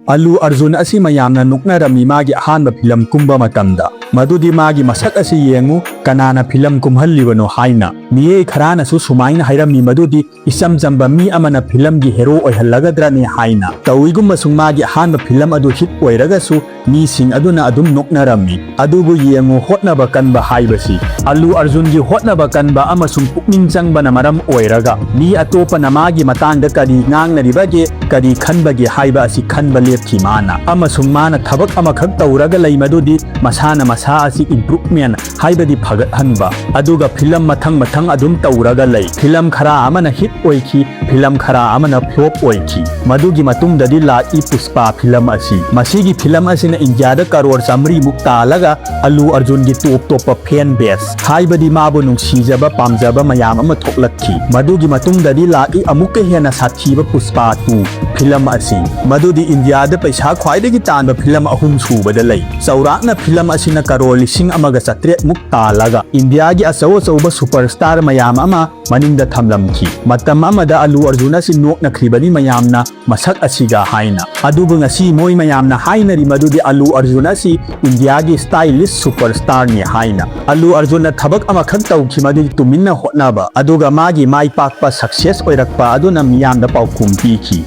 Allu Arjun asi mayamna nuknarami magi ahanba film kumba matamda madudi magi masak asi yengu kanana film kumhallibano haina miye kharana su sumaina hairami madudi isam jamba mi amana film gi hero oihallagadrani haina tawigum masung magi ahanba film adu hit oiraga su mi sing aduna adum nuknarami adubu yengu hotnaba kanba haibasi Allu Arjun gi hotnaba kanba amasung pukning changbana maram oiraga mi atopa namagi matangda kadi ngangnaribage kadi khanbagi haiba asi khanba lepki mana amasung mana thabak amakhak tawraga leimadudi masana masa asi improvement haibadi phagat hanba aduga film mathang mathang adum tawraga lei film khara amana hit oiki film khara amana flop oiki madugi matungdadi laki Puspa film asi masigi film asina India da karor samri mukta laga Allu Arjun gi top fan base haibadi mabu nungsijaba pamjaba mayam ama thoklakhi madugi matungdadi laki amuka hena sathiba Puspa 2 film asi madudi India da paisa khwaidagi tanba film ahum subada lei saurakna film asina karor lising amaga satre mukta laga India gi asaw superstar mayam ama maningda thamlamki matam amada Allu Arjun asi nokna khribani mayamna masak asiga haina adubu ngasi moi mayamna haina ri madudi Allu Arjun asi India gi stylish superstar ni haina Allu Arjun na thabak ama khak tawki madudi tuminna hotnaba aduga magi mai pakpa success oirakpa aduna miyamda paukum piki